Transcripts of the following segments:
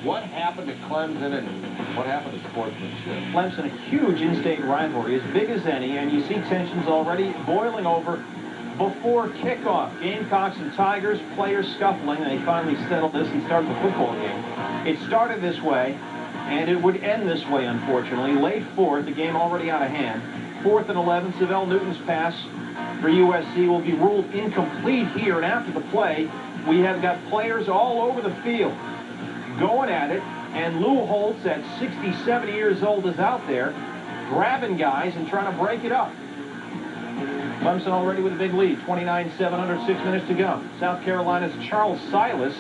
What happened to Clemson and what happened to sportsmanship? Clemson, a huge in-state rivalry, as big as any, and you see tensions already boiling over before kickoff. Gamecocks and Tigers, players scuffling, and they finally settled this and started the football game. It started this way, and it would end this way, unfortunately. Late fourth, the game already out of hand. 4th and 11, Savell Newton's pass for USC will be ruled incomplete here, and after the play, we have got players all over the field going at it, and Lou Holtz at 67 years old is out there grabbing guys and trying to break it up. Clemson already with a big lead, 29-7 under 6 minutes to go. South Carolina's Charles Silas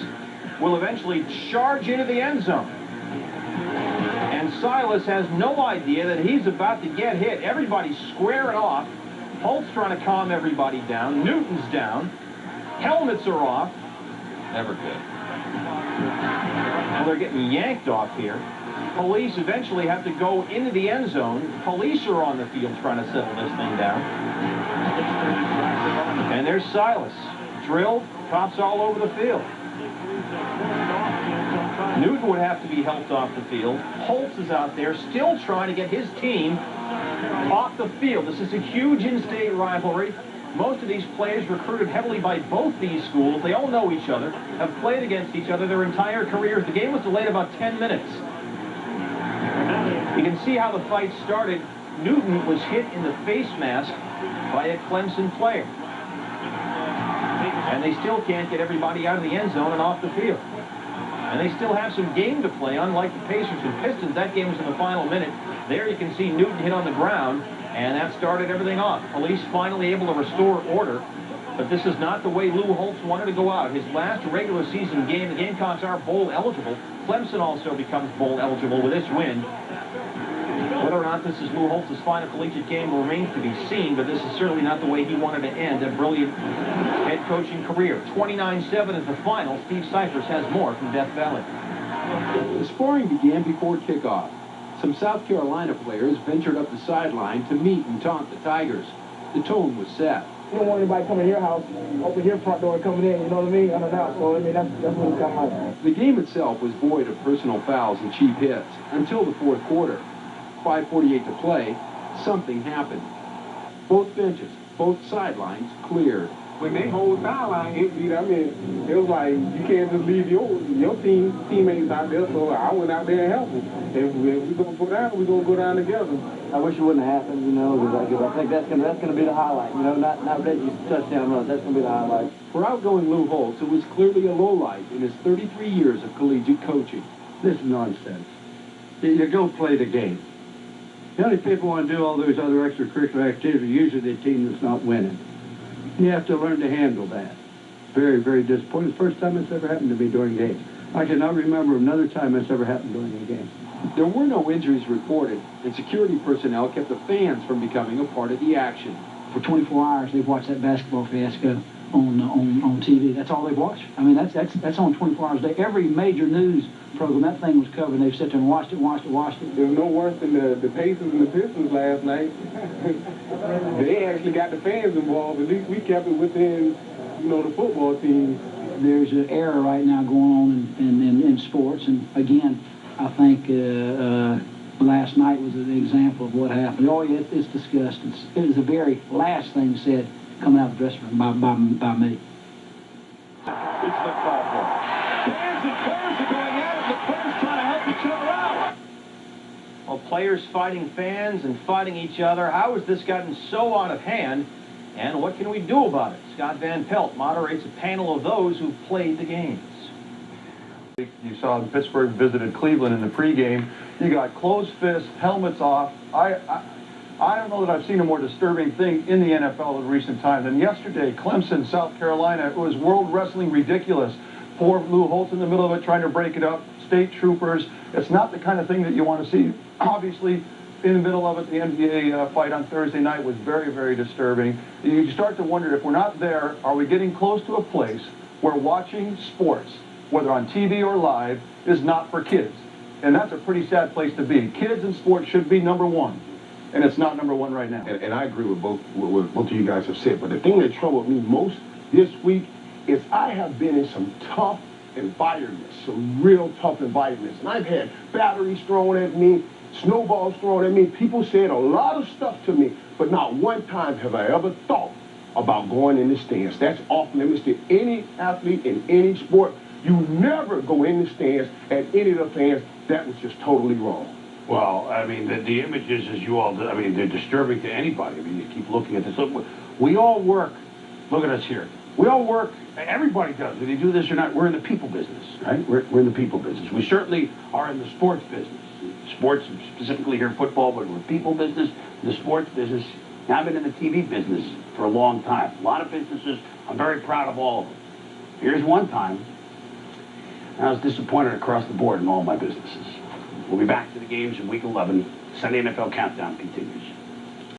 will eventually charge into the end zone. And Silas has no idea that he's about to get hit. Everybody's squaring off. Holtz trying to calm everybody down. Newton's down. Helmets are off. Never good. Well, they're getting yanked off here. Police eventually have to go into the end zone. Police are on the field trying to settle this thing down. And there's Silas. Drilled. Cops all over the field. Newton would have to be helped off the field. Holtz is out there still trying to get his team off the field. This is a huge in-state rivalry. Most of these players recruited heavily by both these schools. They all know each other, have played against each other their entire careers. The game was delayed about 10 minutes. You can see how the fight started. Newton was hit in the face mask by a Clemson player. And they still can't get everybody out of the end zone and off the field. And they still have some game to play, unlike the Pacers and Pistons. That game was in the final minute. There you can see Newton hit on the ground, and that started everything off. Police finally able to restore order, but this is not the way Lou Holtz wanted to go out. His last regular season game, the Gamecocks are bowl eligible. Clemson also becomes bowl eligible with this win. Whether or not this is Lou Holtz's final collegiate game remains to be seen, but this is certainly not the way he wanted to end a brilliant head coaching career. 29-7 is the final. Steve Cyphers has more from Death Valley. The sparring began before kickoff. Some South Carolina players ventured up the sideline to meet and taunt the Tigers. The tone was set. You don't want anybody coming to your house, open your front door coming in, you know what I mean? Unannounced. So, I mean, that's what it's kind of like. The game itself was void of personal fouls and cheap hits until the fourth quarter. 5:48 to play, something happened. Both benches, both sidelines cleared. When they whole sideline emptied, I mean, it was like, you can't just leave your teammates out there, so I went out there and helped them. If we're going to go down, we're going to go down together. I wish it wouldn't have happened, you know, because I think that's going to be the highlight, you know, not Reggie's touchdown run. That's going to be the highlight. For outgoing Lou Holtz, it was clearly a lowlight in his 33 years of collegiate coaching. This is nonsense. You go play the game. The only people want to do all those other extracurricular activities are usually the team that's not winning. You have to learn to handle that. Very, very disappointing. It's the first time it's ever happened to me during games. I cannot remember another time it's ever happened during a game. There were no injuries reported, and security personnel kept the fans from becoming a part of the action. For 24 hours, they've watched that basketball fiasco on TV. That's all they've watched. I mean, that's on 24 hours a day. Every major news program, that thing was covered. They've sat there and watched it. It was no worse than the Pacers and the Pistons last night. They actually got the fans involved. At least we kept it within, you know, the football team. There's an era right now going on in sports, and again, I think last night was an example of what happened. Oh, yeah, it's disgusting. It was the very last thing said coming out of the dressing room by me. It's the call for. Fans and players are going at it. The players trying to help each other out. Well, players fighting fans and fighting each other. How has this gotten so out of hand? And what can we do about it? Scott Van Pelt moderates a panel of those who've played the games. You saw Pittsburgh visited Cleveland in the pregame. You got closed fists, helmets off. I don't know that I've seen a more disturbing thing in the NFL in recent times. And yesterday, Clemson-South Carolina, it was World Wrestling ridiculous. Poor Lou Holtz in the middle of it trying to break it up. State troopers. It's not the kind of thing that you want to see. Obviously, in the middle of it, the NBA fight on Thursday night was very, very disturbing. You start to wonder, if we're not there, are we getting close to a place where watching sports, whether on TV or live, is not for kids? And that's a pretty sad place to be. Kids and sports should be number one, and it's not number one right now. And I agree with both of you guys have said, but the thing that troubled me most this week is I have been in some tough environments, some real tough environments. And I've had batteries thrown at me, snowballs thrown at me. People said a lot of stuff to me, but not one time have I ever thought about going in the stands. That's off limits to any athlete in any sport. You never go in the stands at any of the fans. That was just totally wrong. Well, I mean, the images, as you all, I mean, they're disturbing to anybody. I mean, you keep looking at this. Look, we all work. Look at us here. We all work. Everybody does. Whether you do this or not, we're in the people business, right? We're in the people business. We certainly are in the sports business. Sports, specifically here in football, but we're people business, the sports business. Now, I've been in the TV business for a long time. A lot of businesses. I'm very proud of all of them. Here's one time I was disappointed across the board in all my businesses. We'll be back to the games in Week 11. Sunday NFL Countdown continues.